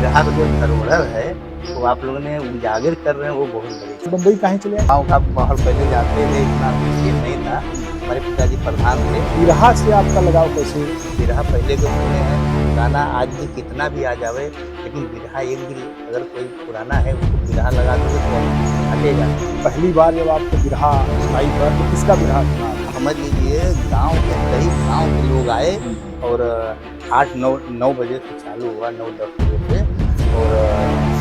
बिरहा का जो धरोहर है वो आप लोगों ने उजागर कर रहे हैं, वो बहुत बड़ी बम्बई काहे चले आए? गाँव का माहौल पहले जानते थे, इतना सीन नहीं था। हमारे पिताजी प्रधान थे। बिरहा से आपका लगाव कैसे? बिरहा पहले के सुने हैं, गाना आज भी कितना भी आ जावे, लेकिन बिरहा एक भी अगर कोई पुराना है उसको बिरहा लगा दोगे तो हटेगा। पहली बार जब आपको बिरहा सुनाई पड़ा तो किसका बिरहा सुना? समझ लीजिए गाँव के कई गाँव के लोग आए और 8-9 बजे से चालू हुआ, 9-10 बजे से, और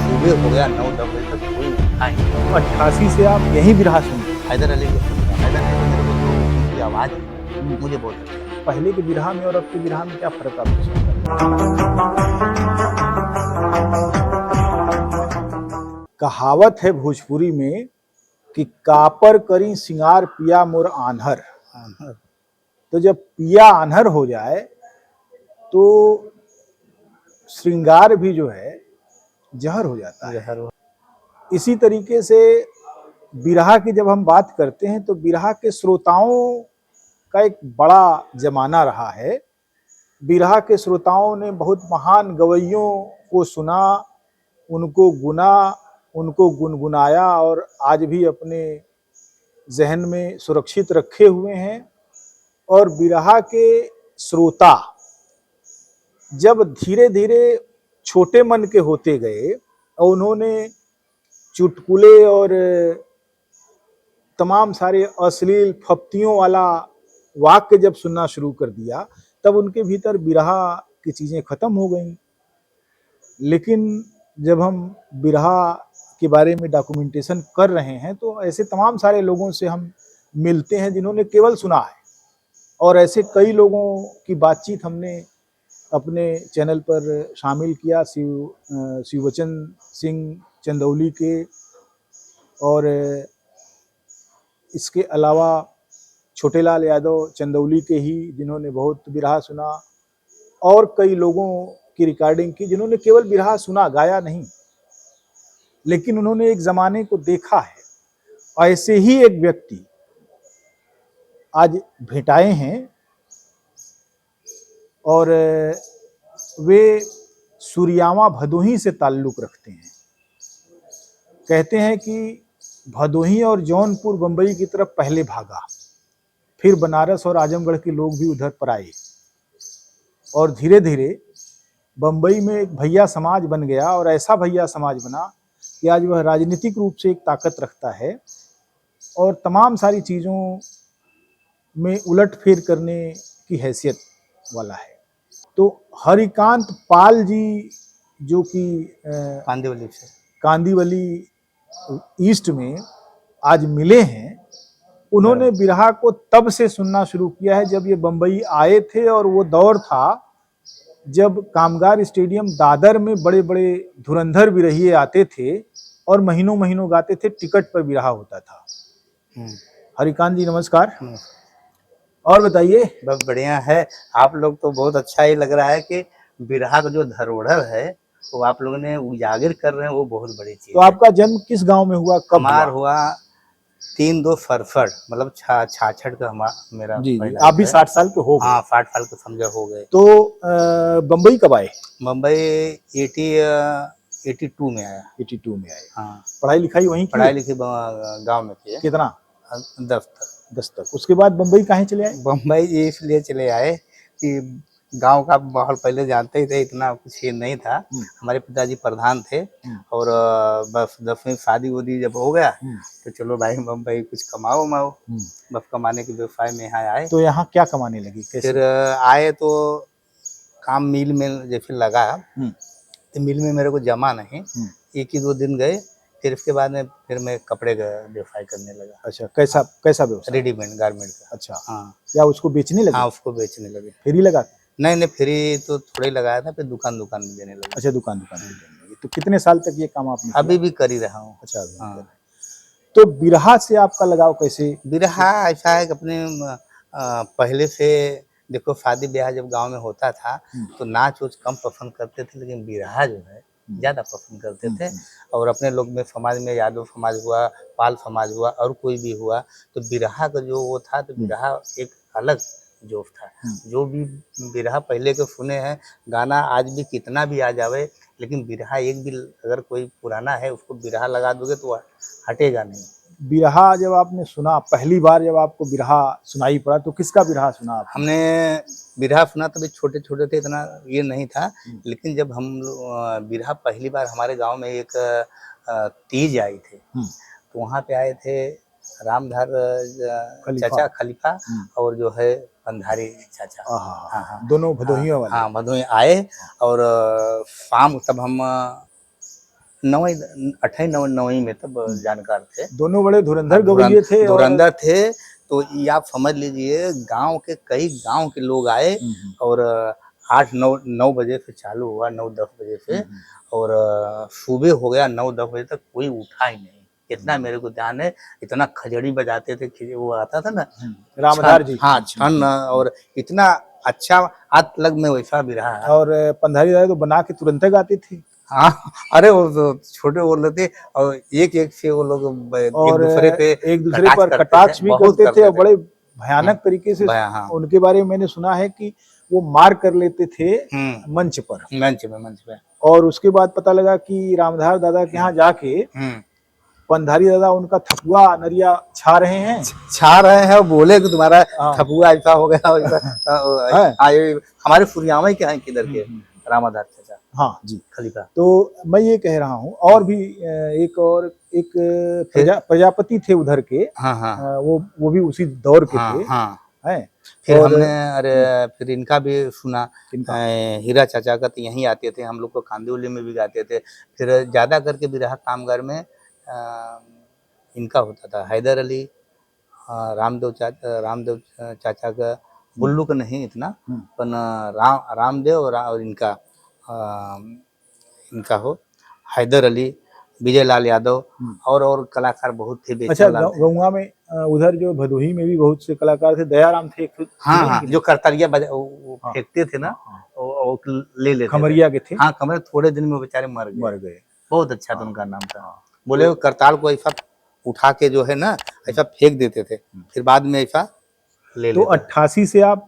सुबह हो गया 9-10 बजे तक कोई उठा ही नहीं। 88 से आप यही बिरहा सुनते हैं? हैदर अली को सुनता हूँ। हैदर अली मेरे को जो उनकी आवाज़ है मुझे बहुत अच्छा लगता पहले के बिरहा में और अब के बिरहा में क्या फर्क आपको समझ? कहावत है भोजपुरी में कि कापर करी सिंगार पिया मोर आन्हर। है। तो जब पिया आन्हर हो जाए तो श्रृंगार भी जो है जहर हो जाता है। इसी तरीके से बिरहा की जब हम बात करते हैं तो बिरहा के श्रोताओं का एक बड़ा जमाना रहा है। बिरहा के श्रोताओं ने बहुत महान गवैयों को सुना, उनको गुना, उनको गुनगुनाया और आज भी अपने जहन में सुरक्षित रखे हुए हैं। और बिरहा के श्रोता जब धीरे धीरे छोटे मन के होते गए और उन्होंने चुटकुले और तमाम सारे अश्लील फप्तियों वाला वाक्य जब सुनना शुरू कर दिया, तब उनके भीतर बिरहा की चीज़ें खत्म हो गई। लेकिन जब हम बिरहा के बारे में डॉक्यूमेंटेशन कर रहे हैं तो ऐसे तमाम सारे लोगों से हम मिलते हैं जिन्होंने केवल सुना है, और ऐसे कई लोगों की बातचीत हमने अपने चैनल पर शामिल किया। शिववचन सिंह चंदौली के, और इसके अलावा छोटेलाल यादव चंदौली के ही जिन्होंने बहुत बिरहा सुना, और कई लोगों की रिकॉर्डिंग की जिन्होंने केवल बिरहा सुना, गाया नहीं, लेकिन उन्होंने एक ज़माने को देखा है। ऐसे ही एक व्यक्ति आज भेंटाए हैं और वे सुरियावा भदोही से ताल्लुक़ रखते हैं। कहते हैं कि भदोही और जौनपुर बम्बई की तरफ पहले भागा, फिर बनारस और आजमगढ़ के लोग भी उधर पर आए, और धीरे धीरे बम्बई में एक भैया समाज बन गया, और ऐसा भैया समाज बना कि आज वह राजनीतिक रूप से एक ताकत रखता है और तमाम सारी चीज़ों में उलटफेर करने की हैसियत वाला है। तो हरिकांत पाल जी जो कि कांदीवली ईस्ट में आज मिले हैं, उन्होंने बिरहा को तब से सुनना शुरू किया है जब ये बम्बई आए थे, और वो दौर था जब कामगार स्टेडियम दादर में बड़े बड़े धुरंधर बिरहिए आते थे और महीनों महीनों गाते थे, टिकट पर बिरहा होता था। हरिकांत जी नमस्कार। और बताइए। बहुत बढ़िया है, आप लोग तो बहुत अच्छा ही लग रहा है कि बिरहा का जो धरोहर है वो आप लोगों ने उजागर कर रहे हैं, वो बहुत बड़ी चीज। तो आपका जन्म किस गांव में हुआ, कब हुआ? 3-2 फरफड़, मतलब 66 का मेरा जी, आप भी 60 साल के हो गए? हाँ, 60 साल के समझो हो गए। तो बम्बई कब आए? बम्बई 82 में आया। 82 में आए। हाँ। पढ़ाई लिखाई वहीं की? पढ़ाई लिखाई गाँव में की। कितना? 10 तक। उसके बाद बम्बई काहे चले आए? बम्बई इसलिए चले आए कि गांव का माहौल पहले जानते ही थे, इतना कुछ ये नहीं था। हमारे पिताजी प्रधान थे, और बस 10वीं शादी वादी जब हो गया तो चलो भाई बम्बई कुछ कमाओ माओ, बस कमाने के व्यवसाय में यहाँ आए। तो यहाँ क्या कमाने लगी, कैसे? फिर आए तो काम मिल में जैसे लगा, तो मिल में मेरे को जमा नहीं, 1-2 दिन गए, फिर इसके बाद में फिर मैं कपड़े का व्यवसाय करने लगा। अच्छा, कैसा व्यवसाय? रेडीमेड गारमेंट का। अच्छा, हाँ। क्या उसको बेचने लगे? हाँ, उसको बेचने लगे। फ्री लगा? नहीं, फ्री तो थोड़ा ही लगाया था, फिर दुकान में देने लगा। अच्छा, दुकान में देने लगे। तो कितने साल तक ये काम आपने किया? अभी भी कर ही रहा हूँ। अच्छा, अभी हाँ। तो बिरहा से आपका लगाव कैसे? बिरहा ऐसा है कि अपने पहले से देखो, शादी ब्याह जब गांव में होता था तो नाच उच कम पसंद करते थे, लेकिन बिरहा जो है ज़्यादा पसंद करते थे। और अपने लोग में समाज में यादव समाज हुआ, पाल समाज हुआ, और कोई भी हुआ, तो बिरहा का जो वो था, तो बिरहा एक अलग जोश था। जो भी बिरहा पहले के सुने हैं, गाना आज भी कितना भी आ जावे, लेकिन बिरहा एक भी अगर कोई पुराना है उसको बिरहा लगा दोगे तो हटेगा नहीं। बिरहा जब आपने सुना पहली बार, जब आपको बिरहा सुनाई पड़ा तो किसका बिरहा सुना आपने? हमने बिरहा सुना तभी छोटे छोटे थे, इतना ये नहीं था। लेकिन जब हम बिरहा पहली बार हमारे गांव में एक तीज आई थे, तो वहाँ पे आए थे रामधार चाचा खलीफा और जो है पंधारी चाचा। हाँ हाँ, दोनों भदोहियों वाले। हाँ भदोही आए और शाम तब हम 9वीं 8वीं 9वीं में तब जानकार थे। दोनों बड़े धुरंधर गवैये थे। धुरंधर थे, तो ये आप समझ लीजिए गांव के कई गांव के लोग आए और 8-9 बजे से चालू हुआ, 9-10 बजे से, और सुबह हो गया 9-10 बजे तक कोई उठा ही नहीं। इतना मेरे को ध्यान है, इतना खजड़ी बजाते थे, वो आता था ना रामधार जी। हाँ छन, और इतना अच्छा आज लग में वैसा भी रहा। और पंधारी दादा तो बना के तुरंत गाते थे। हाँ, अरे वो तो छोटे बोल रहे थे और एक से वो लोग एक दूसरे पर कटाक्ष भी करते थे और बड़े भयानक तरीके से। हाँ। उनके बारे में मैंने सुना है कि वो मार कर लेते थे मंच पे। और उसके बाद पता लगा कि रामधार दादा के यहाँ जाके पंधारी दादा उनका थपुआ नरिया छा रहे हैं, बोले कि तुम्हारा थपुआ ऐसा हो गया। हमारे फुरियामा के हैं किधर के रामधार चाचा। हाँ जी खलीफा। तो मैं ये कह रहा हूँ और भी एक प्रजापति थे उधर के। हाँ। वो भी उसी दौर के थे। हैं। फिर हमने फिर इनका भी सुना, हीरा चाचा का, तो यहीं आते थे, हम लोग को कांदिवली में भी गाते थे। फिर ज्यादा करके बिरहा कामगार में इनका होता था, हैदर अली, रामदेव चाचा का, बुल्लू का नहीं इतना, पर रामदेव और इनका हो हैदर अली, विजय लाल यादव और कलाकार बहुत थे। अच्छा, गौवा में उधर जो भदोही में भी बहुत से कलाकार थे, दयाराम थे। हाँ, जो करतालिया फेंकते थे ना, वो ले लेते खमरिया के थे। हाँ, खमरिया थोड़े दिन में बेचारे मर गए। बहुत अच्छा था उनका नाम था। बोले करताल को ऐसा उठा के जो है ना ऐसा फेंक देते थे, फिर बाद में ऐसा ले लेते। तो 88 से आप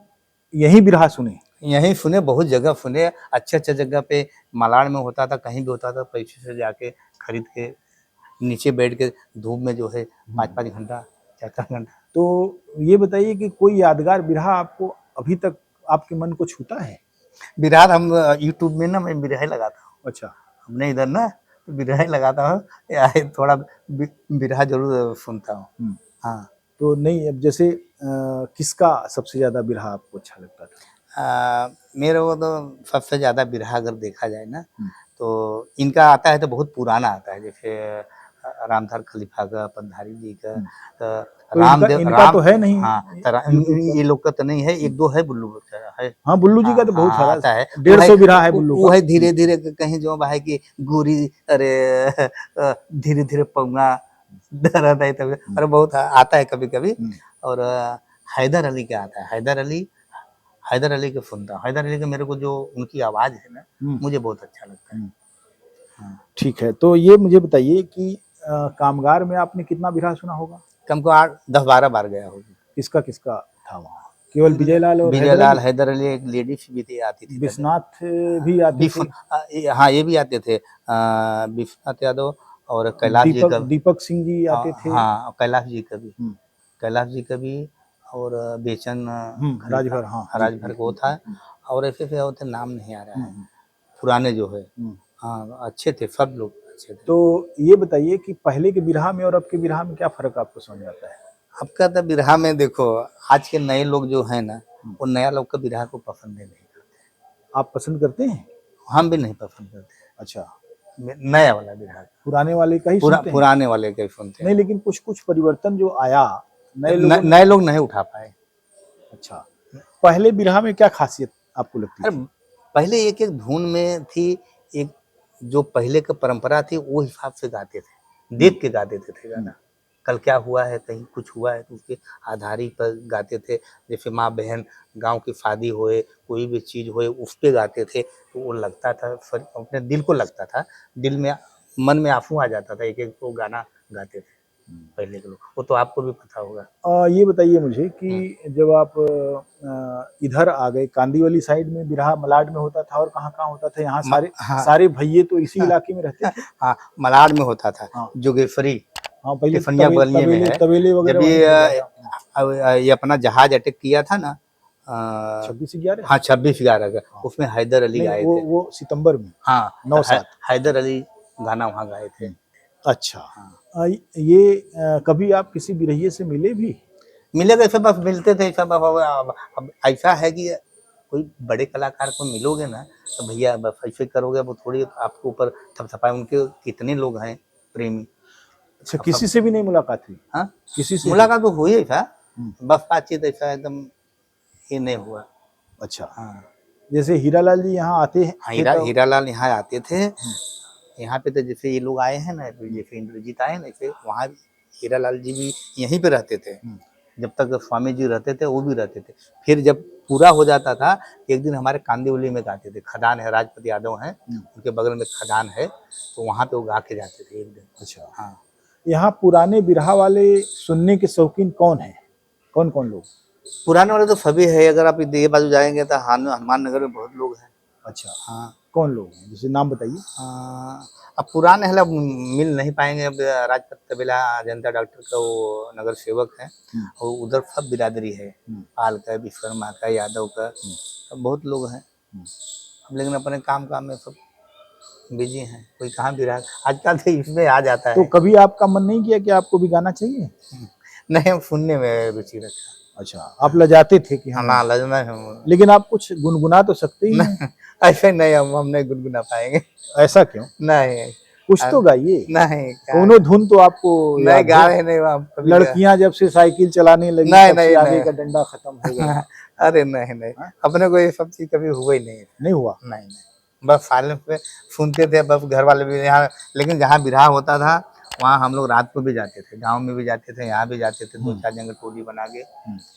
यही बिरहा सुने? यहीं सुने, बहुत जगह सुने, अच्छे जगह पे मलाड़ में होता था, कहीं भी होता था, पैसे से जाके खरीद के नीचे बैठ के धूप में जो है 5-5 घंटा 4-4 घंटा। तो ये बताइए कि कोई यादगार बिरहा आपको अभी तक आपके मन को छूता है? बिरहा हम यूट्यूब में ना मैं बिरहा लगाता हूँ। अच्छा, हमने इधर ना बिरहा लगाता हूँ, थोड़ा बिरहा जरूर सुनता हूँ। हाँ, तो नहीं, अब जैसे किसका सबसे ज्यादा बिरहा आपको अच्छा लगता था? मेरे को तो सबसे ज्यादा बिरहा अगर देखा जाए ना तो इनका आता है, तो बहुत पुराना आता है, जैसे रामधार खलीफा का, पंधारी जी का, रामदेव। इनका तो है नहीं। हाँ, ये लोग का तो नहीं है, एक दो है, बुल्लू है। हाँ, बुल्लू जी का तो बहुत सारा आता है, 150 बिरहा है बुल्लू वो है। धीरे धीरे कहीं जो है कि गोरी, अरे धीरे धीरे पौंगा दर्द है, तब अरे बहुत आता है कभी कभी। और हैदर अली का आता है, हैदर अली के सुनता हूँ। हैदर अली के मेरे को जो उनकी आवाज है ना, मुझे बहुत अच्छा लगता है। ठीक है, तो ये मुझे बताइए कि कामगार में आपने कितना बिरहा सुना होगा? कम को 8-10-12 बार गया होगा। किसका था वहाँ? केवल विजय लाल और हैदर अली, एक लेडीज भी आती थी, विश्वनाथ भी आते थे। हाँ, ये भी आते थे, विश्वनाथ यादव और कैलाश जी का, दीपक सिंह जी आते थे। हाँ, कैलाश जी का भी और बेचन राजभर। हाँ, राजभर को था, और ऐसे होते नाम नहीं आ रहा है, पुराने जो है। हाँ, अच्छे थे, सब लोग अच्छे थे। तो ये बताइए कि पहले के बिरहा में और अब के बिरहा में क्या फर्क आपको समझ आता है? अब का तो बिरहा में देखो, आज के नए लोग जो है ना, वो नया लोग का बिरहा को पसंद नहीं करते। आप पसंद करते हैं? हम भी नहीं पसंद करते। अच्छा, नया वाला बिरहा, पुराने वाले का ही सुनते हैं? पुराने वाले का ही सुनते हैं। नहीं, लेकिन कुछ परिवर्तन जो आया, नए लोग नहीं उठा पाए। अच्छा, पहले बिरहा में क्या खासियत आपको लगती थी? पहले एक धुन में थी, एक जो पहले का परंपरा थी वो हिसाब से गाते थे, देख के गाते थे गाना। कल क्या हुआ है, कहीं कुछ हुआ है तो उसके आधारित पर गाते थे। जैसे माँ बहन, गांव की शादी होए, कोई भी चीज होए, उस पे गाते थे, तो वो लगता था, अपने दिल को लगता था, दिल में मन में आंसू आ जाता था, एक तो गाना गाते थे। पहले के लोग, वो तो आपको भी पता होगा। ये बताइए मुझे कि जब आप इधर आ गए, कांदीवली साइड में बिरहा मलाड में होता था और कहाँ कहाँ होता था? यहाँ हाँ सारे भैये तो इसी इलाके में रहते थे। हाँ, मलाड में होता था। हाँ। जोगेश्वरी हाँ, पहले टिफनिया बलिए में है। तबेले वगैरह जब वहीं पे था। ये अपना जहाज अटैक किया था ना, 26/11। हाँ 26/11 का, उसमें हैदर अली नहीं, आए थे। वो सितंबर में। हाँ 9/7। हैदर अली गाना वहाँ गाए थे। अच्छा। ये कभी आप किसी बिरहिये से मिले भी? मिलेगा ऐसा, बस मिलते थे ऐसा। अब ऐसा है कि कोई बड़े कलाकार को मिलोगे ना तो भैया बस ऐसे करोगे, वो थोड़ी आपके ऊपर थपथपाए। उनके कितने लोग हैं प्रेमी। अच्छा, किसी से भी नहीं मुलाकात हुई? हाँ, किसी से? मुलाकात तो हुई था, बस बातचीत ऐसा एकदम ये नहीं हुआ। अच्छा। हाँ, जैसे हीरालाल जी यहाँ आते हैं? हीरालाल यहाँ आते थे। यहाँ पे तो जैसे ये लोग आए हैं ना, तो जैसे इंद्रजीत आए ना, ऐसे वहाँ हीरालाल जी भी यहीं पे रहते थे। जब तक स्वामी जी रहते थे वो भी रहते थे। फिर जब पूरा हो जाता था, एक दिन हमारे कांदिवली में गाते थे। खदान है, राजपति यादव हैं, उनके बगल में खदान है, तो वहाँ पे वो गा के जाते थे एक दिन। अच्छा। हाँ, यहाँ पुराने बिरहा वाले सुनने के शौकीन कौन हैं? कौन कौन लोग? पुराने वाले तो सभी है। अगर आप ये बाजू जाएंगे तो हनुमान नगर में बहुत लोग हैं। अच्छा। हाँ, कौन लोग हैं? जैसे नाम बताइए। अब पुराने हला मिल नहीं पाएंगे। अब राजपत तबेला जनता डॉक्टर का वो नगर सेवक है, और उधर सब बिरादरी है, पाल का, विश्वकर्मा का, यादव का, सब बहुत लोग हैं। लेकिन अपने काम में सब बिजी हैं। कोई कहाँ भी रहा आजकल तो इसमें आ जाता है। तो कभी आपका मन नहीं किया कि आपको भी गाना चाहिए? नहीं, हम सुनने में रुचि रखा। अच्छा, आप लजाते थे कि हाँ ना, लजना है। लेकिन आप कुछ गुनगुना तो सकते ही हैं। ऐसे नहीं, हम नहीं गुनगुना पाएंगे। ऐसा क्यों? नहीं, कुछ तो गाइए। नहीं, दोनों धुन तो आपको नहीं गा रहे, नहीं हम कभी। लड़कियां जब से साइकिल चलाने लगी नहीं, तब से नहीं, आगे नहीं। का डंडा खत्म हो गया। अरे नहीं, अपने को ये सब चीज कभी हुआ ही नहीं हुआ। नहीं, बस साइलेंस पे सुनते थे। बस घर वाले भी यहाँ, लेकिन जहाँ बिरहा होता था वहाँ हम लोग रात को भी जाते थे, गांव में भी जाते थे, यहाँ भी जाते थे। 2-4 जगह टोली बना के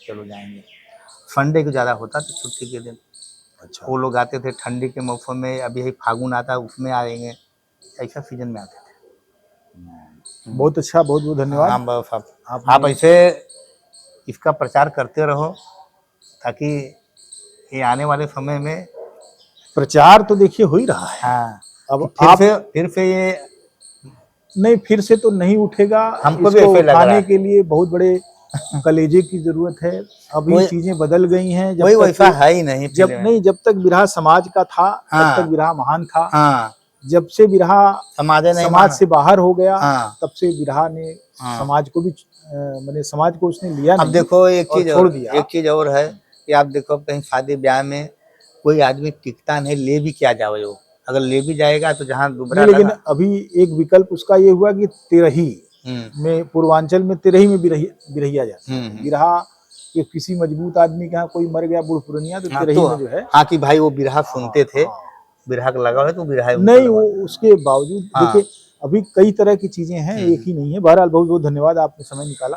चलो जाएंगे। संडे को ज्यादा होता था, छुट्टी के दिन। अच्छा। वो लोग आते थे ठंडी के मौसम में। अभी यही फागुन आता है, उसमें आएंगे, ऐसा सीजन में आते थे। बहुत अच्छा, बहुत बहुत धन्यवाद। हाँ, बस आप ऐसे इसका प्रचार करते रहो, ताकि ये आने वाले समय में प्रचार तो देखिए हो ही रहा है। हाँ, अब फिर से ये नहीं, फिर से तो नहीं उठेगा। हमको भी ऐसे लग रहा है। के लिए बहुत बड़े कलेजे की जरूरत है। अभी चीजें बदल गई हैं। जब वैसा है ही नहीं। जब तक बिरहा समाज का था तब तक बिरहा महान था। जब से बिरहा समाज से बाहर हो गया, तब से बिरहा ने समाज को भी मैंने समाज को उसने लिया नहीं। अब देखो एक चीज छोड़ दिया। एक चीज और है कि आप देखो कहीं शादी ब्याह में कोई आदमी टिकता नहीं, ले भी क्या जाओ। वो अगर ले भी जाएगा तो जहाँ दुबरा, लेकिन अभी एक विकल्प उसका ये हुआ कि तिरही में, पूर्वांचल में तिरही में बिरहिया जाता है। बिरहा कि किसी मजबूत आदमी के यहाँ कोई मर गया, बूढ़ पुरनिया, तो तिरही में जो है। हाँ, कि भाई वो बिरहा सुनते थे, बिरहा का लगा है तो बिरहा नहीं, वो उसके बावजूद देखिए अभी कई तरह की चीजें हैं, एक ही नहीं है। बहरहाल बहुत बहुत धन्यवाद, आपने समय निकाला।